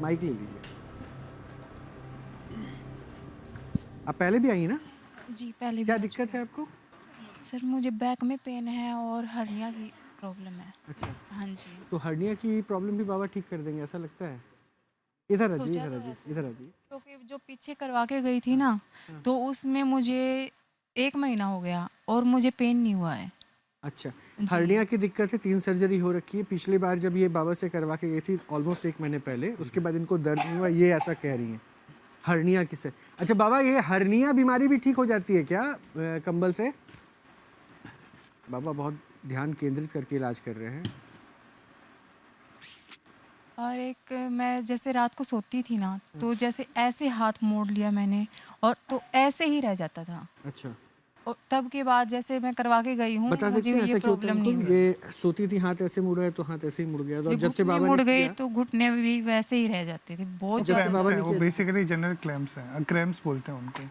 Mic ले लीजिए। आप पहले भी आई ना? जी पहले क्या भी आ दिक्कत है आपको? सर मुझे बैक में पेन है और हर्निया की प्रॉब्लम है। अच्छा, हाँ जी। तो हर्निया की प्रॉब्लम भी बाबा ठीक कर देंगे ऐसा लगता है? इधर आ जाइए, सोचा इधर आ तो जाइए, ऐसे इधर आ जाइए। क्योंकि जो पीछे करवा के गई थी ना, तो उसमें मुझे 1 महीना हो गया और मुझे पेन नहीं हुआ है। अच्छा, जी। हर्निया की दिक्कत है, 3 सर्जरी हो रखी है। पिछली बार जब ये बाबा से करवा के गई थी ऑलमोस्ट 1 महीने पहले, उसके बाद इनको दर्द नहीं हुआ, ये ऐसा कह रही हैं। हर्निया किसे? अच्छा बाबा, ये हर्निया बीमारी भी ठीक हो जाती है क्या कंबल से? बाबा बहुत ध्यान केंद्रित करके इलाज कर रहे हैं। और एक मैं जैसे रात को सोती थी ना, तो जैसे ऐसे हाथ मोड़ लिया मैंने और तो ऐसे ही रह जाता था। अच्छा, और तब के बाद जैसे मैं करवा के गई हूँ, बता सकते मुझे हैं ये ऐसा क्यों होता है प्रॉब्लम उनको? नहीं हुई। ये सोती थी, हाथ ऐसे मुड़ा है तो हाथ ऐसे ही मुड़ गया, तो जो जब से घुटने बाबा ने मुड़ गए किया, तो घुटने भी वैसे ही रह जाते थे, बहुत जब से ज़्यादा बाबा क्रैम्प्स ने हैं, वो किया। बेसिकली जनरल क्रैम्प्स हैं, क्रैम्प्स बोलते हैं उनको।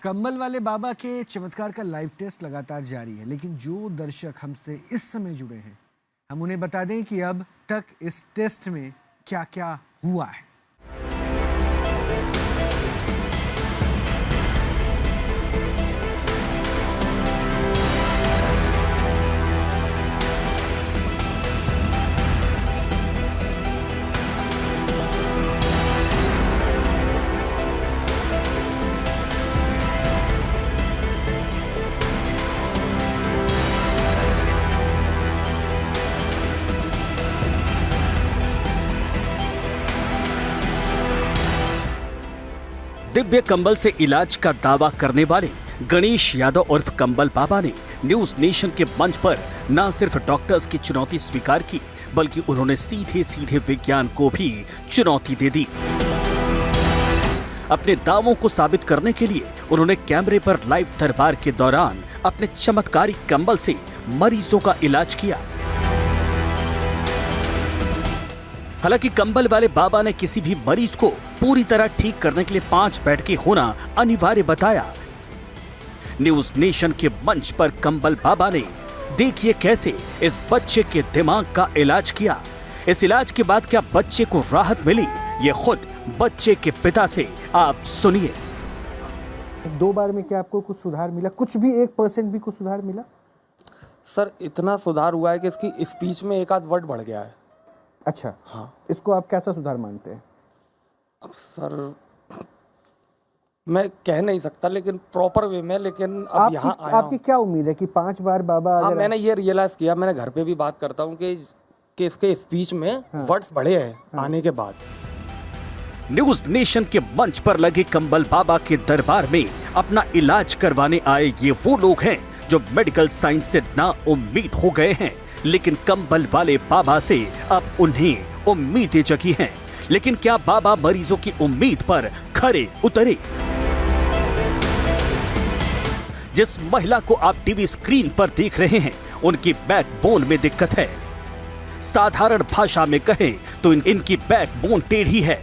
कंबल वाले बाबा के चमत्कार का लाइव टेस्ट लगातार जारी है, लेकिन जो दर्शक हमसे इस समय जुड़े हैं, हम उन्हें बता दें कि अब तक इस टेस्ट में क्या क्या हुआ है। दिव्य कंबल से इलाज का दावा करने वाले गणेश यादव उर्फ कंबल बाबा ने न्यूज नेशन के मंच पर न सिर्फ डॉक्टर्स की चुनौती स्वीकार की, बल्कि उन्होंने सीधे सीधे विज्ञान को भी चुनौती दे दी। अपने दावों को साबित करने के लिए उन्होंने कैमरे पर लाइव दरबार के दौरान अपने चमत्कारी कंबल से मरीजों का इलाज किया। हालांकि कंबल वाले बाबा ने किसी भी मरीज को पूरी तरह ठीक करने के लिए 5 बैठकें होना अनिवार्य बताया। न्यूज नेशन के मंच पर कंबल बाबा ने देखिए कैसे इस बच्चे के दिमाग का इलाज किया। इस इलाज के बाद क्या बच्चे को राहत मिली, ये खुद बच्चे के पिता से आप सुनिए। 2 बार में क्या आपको कुछ सुधार मिला? कुछ भी 1% भी कुछ सुधार मिला? सर इतना सुधार हुआ है कि इसकी स्पीच में एक आध वर्ड बढ़ गया है। अच्छा, हाँ। इसको आप कैसा सुधार मानते हैं? अब सर मैं कह नहीं सकता, लेकिन प्रॉपर वे में, लेकिन अब यहाँ आया आपकी क्या उम्मीद है कि 5 बार बाबा हाँ, अगर मैंने ये रियलाइज किया, मैंने घर पे भी बात करता हूँ कि इसके स्पीच में वर्ड्स बढ़े हैं आने के बाद। न्यूज नेशन के मंच पर लगे कंबल बाबा के दरबार में अपना इलाज करवाने आए ये वो लोग हैं जो मेडिकल साइंस से ना उम्मीद हो गए हैं, लेकिन कंबल वाले बाबा से अब उन्हें उम्मीदें जगी हैं। लेकिन क्या बाबा मरीजों की उम्मीद पर खरे उतरे? जिस महिला को आप टीवी स्क्रीन पर देख रहे हैं, उनकी बैकबोन में दिक्कत है। साधारण भाषा में कहें तो इनकी बैकबोन टेढ़ी है।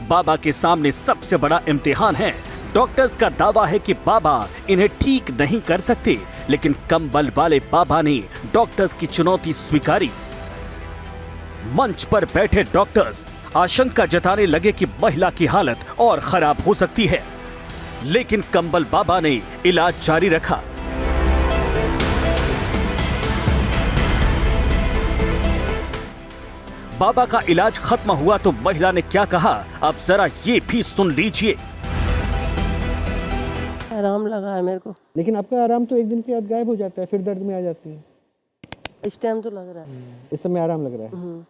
बाबा के सामने सबसे बड़ा इम्तिहान है। डॉक्टर्स का दावा है कि बाबा इन्हें ठीक नहीं कर सकते, लेकिन कंबल वाले बाबा ने डॉक्टर्स की चुनौती स्वीकारी। मंच पर बैठे डॉक्टर्स आशंका जताने लगे कि महिला की हालत और खराब हो सकती है, लेकिन कंबल बाबा ने इलाज जारी रखा। बाबा का इलाज खत्म हुआ तो महिला ने क्या कहा, अब जरा ये भी सुन लीजिए। आराम लगा है मेरे को। लेकिन आपका आराम तो एक दिन के बाद गायब हो जाता है, फिर दर्द में आ जाती है। इस टाइम तो लग रहा है। इस समय आराम लग रहा है,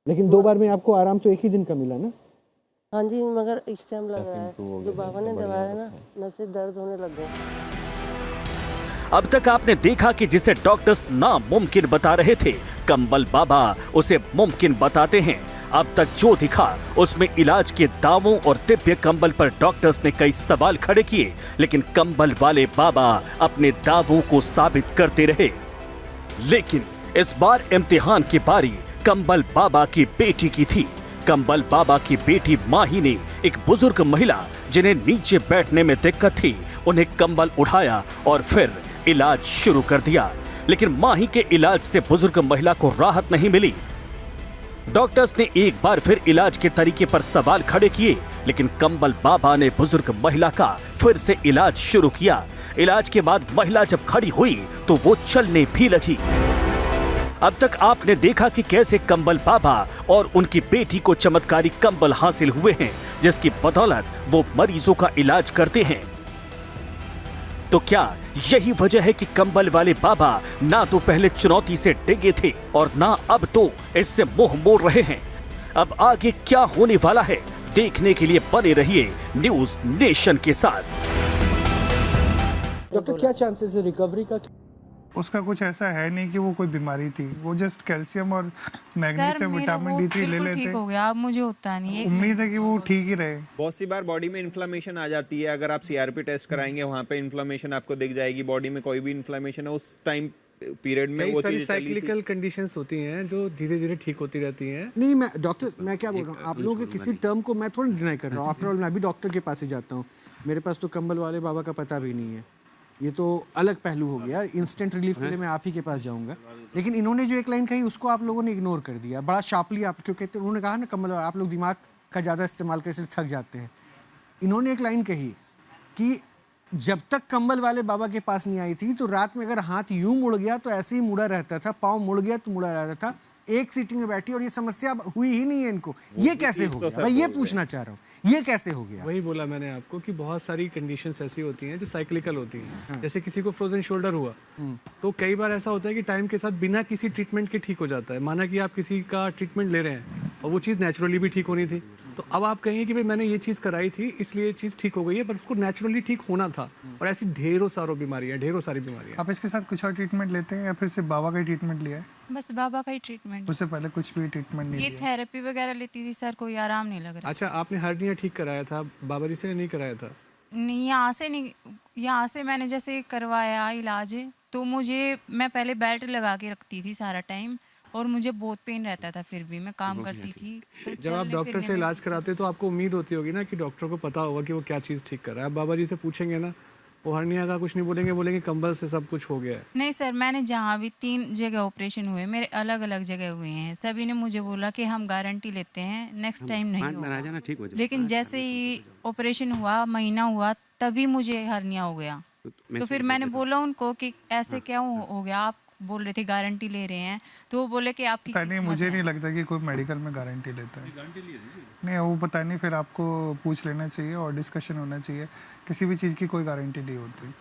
लेकिन 2 बार में आपको आराम तो एक ही दिन का मिला ना? हाँ जी, मगर इस टाइम लग रहा है जो बाबा ने दवाया ना, नसें दर्द होने लग गए। अब तक आपने देखा कि जिसे डॉक्टर्स नामुमकिन बता रहे थे, कंबल बाबा उसे मुमकिन बताते हैं। अब तक जो दिखा उसमें इलाज के दावों और दिव्य कंबल पर डॉक्टर्स ने कई सवाल खड़े किए, लेकिन कंबल वाले बाबा अपने दावों को साबित करते रहे। लेकिन इस बार इम्तिहान की बारी कंबल बाबा की बेटी की थी। कंबल बाबा की बेटी माही ने एक बुजुर्ग महिला जिन्हें नीचे बैठने में दिक्कत थी, उन्हें कंबल उठाया और फिर इलाज शुरू कर दिया। लेकिन माही के इलाज से बुजुर्ग महिला को राहत नहीं मिली। डॉक्टर्स ने एक बार फिर इलाज के तरीके पर सवाल खड़े किए, लेकिन कंबल बाबा ने बुजुर्ग महिला का फिर से इलाज शुरू किया। इलाज के बाद महिला जब खड़ी हुई तो वो चलने भी लगी। अब तक आपने देखा कि कैसे कंबल बाबा और उनकी बेटी को चमत्कारी कंबल हासिल हुए हैं, जिसकी बदौलत वो मरीजों का इलाज करते हैं। तो क्या यही वजह है कि कंबल वाले बाबा ना तो पहले चुनौती से डिगे थे और ना अब तो इससे मुंह मोड़ रहे हैं? अब आगे क्या होने वाला है, देखने के लिए बने रहिए न्यूज नेशन के साथ। डॉक्टर क्या चांसेस है रिकवरी का? उसका कुछ ऐसा है नहीं कि वो कोई बीमारी थी, वो जस्ट कैल्शियम और मैग्नीशियम विटामिन डी3 ले लेते। ठीक हो गया, अब मुझे होता नहीं है। उम्मीद है कि वो ठीक ही रहे। बहुत सी बार बॉडी में इन्फ्लेमेशन आ जाती है, अगर आप सीआरपी टेस्ट कराएंगे वहाँ पे इन्फ्लेमेशन आपको दिख जाएगी। बॉडी में कोई भी इन्फ्लेमेशन है उस टाइम पीरियड में वो चीजें साइक्लिकल कंडीशंस होती हैं जो धीरे धीरे ठीक होती रहती हैं। नहीं, मैं डॉक्टर, मैं क्या बोल रहा हूँ, आप लोगों के किसी टर्म को मैं थोड़ा डिनाई कर रहा हूँ। आफ्टर ऑल मैं भी डॉक्टर के पास ही जाता हूँ, मेरे पास तो कंबल वाले बाबा का पता भी नहीं है। ये तो अलग पहलू हो गया। इंस्टेंट रिलीफ के लिए मैं आप ही के पास जाऊंगा, लेकिन इन्होंने जो एक लाइन कही उसको आप लोगों ने इग्नोर कर दिया बड़ा शार्पली। आप क्योंकि उन्होंने कहा ना कंबल आप लोग दिमाग का ज़्यादा इस्तेमाल करके इसलिए थक जाते हैं। इन्होंने एक लाइन कही कि जब तक कंबल वाले बाबा के पास नहीं आई थी तो रात में अगर हाथ यूं मुड़ गया तो ऐसे ही मुड़ा रहता था, पाँव मुड़ गया तो मुड़ा रहता था। एक सीटिंग में बैठी और ये समस्या अब हुई ही नहीं है इनको। ये कैसे हो गया? मैं ये पूछना चाह रहा हूँ, ये कैसे हो गया? वही बोला मैंने आपको कि बहुत सारी कंडीशंस ऐसी होती हैं जो साइक्लिकल होती हैं। जैसे किसी को फ्रोजन शोल्डर हुआ तो कई बार ऐसा होता है कि टाइम के साथ बिना किसी ट्रीटमेंट के ठीक हो जाता है। माना कि आप किसी का ट्रीटमेंट ले रहे हैं और वो चीज़ नेचुरली भी ठीक होनी थी, तो अब आप कहेंगे कि भाई मैंने ये चीज़ कराई थी इसलिए ये चीज़ ठीक हो गई है, पर उसको नेचुरली ठीक होना था। और ऐसी ढेरों सारी बीमारियां। आप इसके साथ कुछ और ट्रीटमेंट लेते हैं या फिर सिर्फ बाबा का ही ट्रीटमेंट लिया है? बस बाबा का ही ट्रीटमेंट। उससे पहले कुछ भी ट्रीटमेंट नहीं ये लिया? थेरेपी वगैरह लेती थी सर, कोई आराम नहीं लग रहा। अच्छा, आपने हर्निया ठीक कराया था, बाबा जी से नहीं कराया था? नहीं, यहाँ से मैंने जैसे करवाया इलाज तो मैं पहले बेल्ट लगा के रखती थी सारा टाइम और मुझे बहुत पेन रहता था, फिर भी मैं काम करती थी। तो जब आप डॉक्टर से इलाज कराते तो आपको उम्मीद होती होगी ना कि डॉक्टर को पता होगा कि वो क्या चीज़ ठीक कर रहा है। आप बाबा जी से पूछेंगे ना, वो हर्निया का कुछ नहीं बोलेंगे, बोलेंगे कंबल से सब कुछ हो गया है। नहीं सर, मैंने जहाँ भी 3 जगह ऑपरेशन हुए, मेरे अलग अलग जगह हुए हैं, सभी ने मुझे बोला कि हम गारंटी लेते हैं नेक्स्ट टाइम नहीं होगा। लेकिन जैसे ही ऑपरेशन हुआ, महीना हुआ, तभी मुझे हर्निया हो गया। तो फिर मैंने बोला उनको कि ऐसे क्या हो गया, आप बोल रहे थे गारंटी ले रहे हैं, तो वो बोले कि आपकी नहीं, मुझे नहीं लगता कि कोई मेडिकल में गारंटी लेता है। नहीं, वो पता नहीं, फिर आपको पूछ लेना चाहिए और डिस्कशन होना चाहिए। किसी भी चीज़ की कोई गारंटी नहीं होती।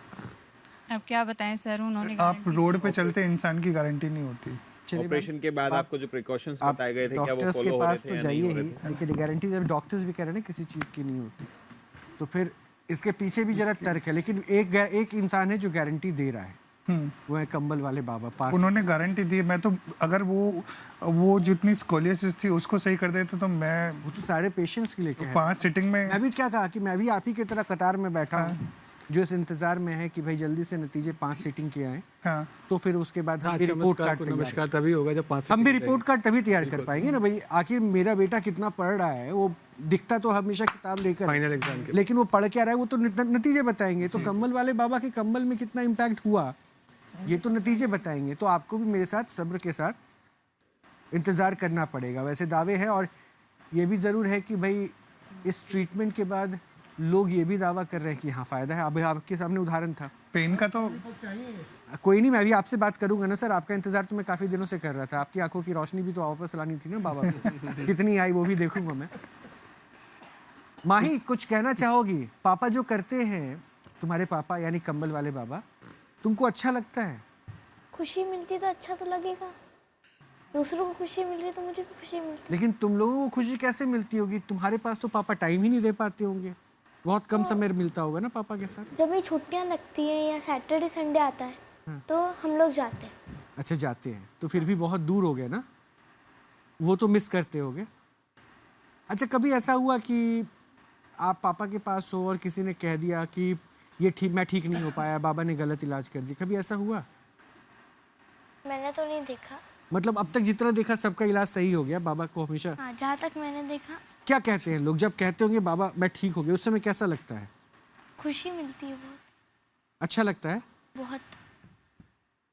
अब क्या बताएं सर, उन्होंने आप रोड पे चलते इंसान की गारंटी नहीं होती। ऑपरेशन के बाद आपको जो प्रिकॉशंस बताए गए थे क्या वो डॉक्टर्स फॉलो के हो रहे पास थे तो या जाइए नहीं हो ही, रहे थे? लेकिन गारंटी जब डॉक्टर्स भी कह रहे हैं किसी चीज़ की नहीं होती, तो फिर इसके पीछे भी जरा तर्क है। लेकिन एक इंसान है जो गारंटी दे रहा है, वो है कंबल वाले बाबा। पास उन्होंने गारंटी दी। मैं तो अगर वो जितनी स्कोलियोसिस थी उसको सही कर देते तो मैं वो तो सारे पेशेंट्स के लिए कह रहा है। 5 सिटिंग में। मैं भी क्या कहा कि मैं भी आप ही की तरह कतार में बैठा हूँ जो इस इंतजार में है कि भाई जल्दी से नतीजे 5 सीटिंग के आए। हाँ। तो फिर उसके बाद हम भी रिपोर्ट कार्ड नमस्कार तभी होगा जब 5 हम भी रिपोर्ट कार्ड तभी तैयार कर पाएंगे ना भाई। आखिर मेरा बेटा कितना पढ़ रहा है, वो दिखता तो हमेशा किताब लेकर फाइनल एग्जाम के, लेकिन वो पढ़ क्या रहा है वो तो नतीजे बताएंगे। तो कंबल वाले बाबा के कंबल में कितना इम्पैक्ट हुआ ये तो नतीजे बताएंगे। तो आपको भी मेरे साथ सब्र के साथ इंतज़ार करना पड़ेगा। वैसे दावे हैं और ये भी ज़रूर है कि भाई इस ट्रीटमेंट के बाद लोग ये भी दावा कर रहे हैं कि हाँ फ़ायदा है। अभी आपके सामने उदाहरण था पेन का। तो कोई नहीं, मैं भी आपसे बात करूंगा ना सर। आपका इंतज़ार तो मैं काफ़ी दिनों से कर रहा था। आपकी आंखों की रोशनी भी तो वापस लानी थी ना बाबा को। कितनी आई वो भी देखूंगा मैं। माही, कुछ कहना चाहोगी? पापा जो करते हैं, तुम्हारे पापा यानी कंबल वाले बाबा, तुमको अच्छा लगता है? खुशी मिलती तो अच्छा तो लगेगा, दूसरों को खुशी मिल रही तो मुझे भी खुशी मिलती। लेकिन तुम लोगों को खुशी कैसे मिलती होगी? तुम्हारे पास तो पापा टाइम ही नहीं दे पाते होंगे, बहुत कम समय मिलता होगा ना पापा के साथ। जब ये छुट्टियां लगती हैं या सैटरडे संडे आता है तो हम लोग जाते हैं। अच्छा, जाते हैं तो फिर भी बहुत दूर हो गए ना, वो तो मिस करते होगे। अच्छा, कभी ऐसा हुआ कि आप पापा के पास हो और किसी ने कह दिया कि ये मैं ठीक नहीं हो पाया, बाबा ने गलत इलाज कर दिया, कभी ऐसा हुआ? मैंने तो नहीं देखा। मतलब अब तक जितना देखा सबका इलाज सही हो गया बाबा को हमेशा? हाँ, जहाँ तक मैंने देखा। क्या कहते हैं लोग जब कहते होंगे बाबा मैं ठीक हो गया, उस समय कैसा लगता है? खुशी मिलती है, बहुत अच्छा लगता है बहुत।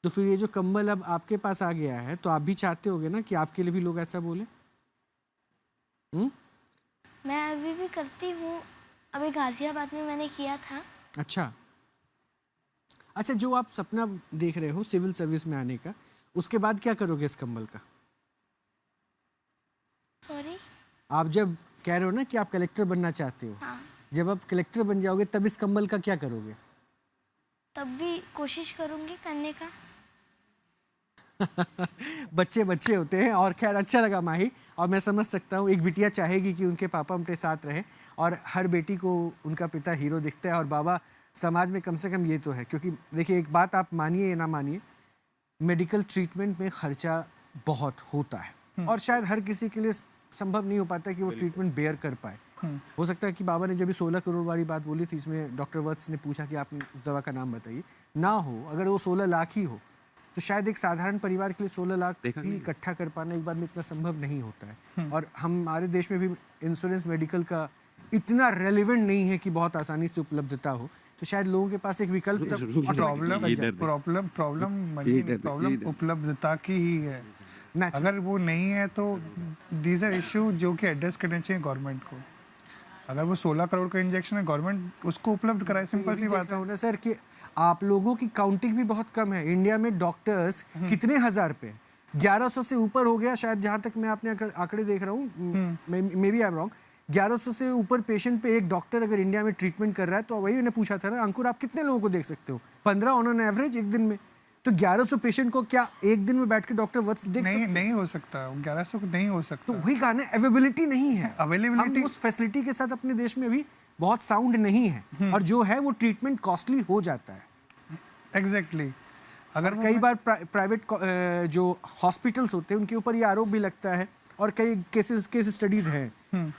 तो फिर ये जो कंबल अब आपके पास आ गया है तो आप भी चाहते होगे ना कि आपके लिए भी लोग ऐसा बोले? मैं अभी भी करती हूँ, अभी गाजियाबाद में मैंने किया था। अच्छा अच्छा, जो आप सपना देख रहे हो सिविल सर्विस में आने का, उसके बाद क्या करोगे इस कंबल का? सॉरी। आप जब कह रहे हो ना कि आप कलेक्टर बनना चाहते हो, हाँ, जब आप कलेक्टर बन जाओगे तब इस कंबल का क्या करोगे? तब भी कोशिश करूँगी करने का। बच्चे बच्चे होते हैं। और खैर अच्छा लगा माही, और मैं समझ सकता हूँ एक बिटिया चाहेगी कि उनके पापा उनके साथ रहे, और हर बेटी को उनका पिता हीरो दिखता है, और बाबा समाज में कम से कम ये तो है। क्योंकि देखिए एक बात आप मानिए या ना मानिए, मेडिकल ट्रीटमेंट में खर्चा बहुत होता है, और शायद हर किसी के लिए संभव नहीं हो पाता कि वो ट्रीटमेंट बेयर कर पाए। हो सकता है कि बाबा ने जब भी 16 करोड़ वाली बात बोली थी, इसमें डॉक्टर वत्स ने पूछा कि आपने उस दवा का नाम बताइए, ना हो, अगर वो 16 लाख ही हो तो शायद एक साधारण परिवार के लिए 16 लाख भी इकट्ठा कर पाना एक बार में इतना संभव नहीं होता है। और हमारे देश में भी इंश्योरेंस मेडिकल का इतना रेलिवेंट नहीं है कि बहुत आसानी से उपलब्धता हो, तो शायद लोगों के पास एक विकल्प प्रॉब्लम उपलब्धता की ही है। अगर वो नहीं है तो दीज आर इशू जो कि एड्रेस करने चाहिए गवर्नमेंट को। अगर वो 16 करोड़ का इंजेक्शन है, गवर्नमेंट उसको उपलब्ध कराए, सिंपल सी बात है। सर कि आप लोगों की काउंटिंग भी बहुत कम है। इंडिया में डॉक्टर्स कितने हजार पे? 1100 से ऊपर हो गया शायद, जहां तक मैं अपने आंकड़े देख रहा हूँ, maybe I am wrong. 1100 से ऊपर पेशेंट पे एक डॉक्टर अगर इंडिया में ट्रीटमेंट कर रहा है, तो वही उन्हें पूछा था ना, अंकुर आप कितने लोगों को देख सकते हो? 15 ऑन एन एवरेज एक दिन में। तो 1100 पेशेंट को क्या एक दिन में बैठ के डॉक्टर वत्स देख सकते? नहीं हो सकता, 1100 को नहीं हो सकता। तो वही कहा ना, अवेलेबिलिटी नहीं है। अवेलेबिलिटी हम उस फैसिलिटी के साथ अपने देश में भी बहुत साउंड नहीं है, और जो है वो ट्रीटमेंट कॉस्टली हो जाता है। एग्जैक्टली। अगर कई बार प्राइवेट जो हॉस्पिटल्स होते हैं उनके ऊपर ये आरोप भी लगता है, और कई केस स्टडीज हैं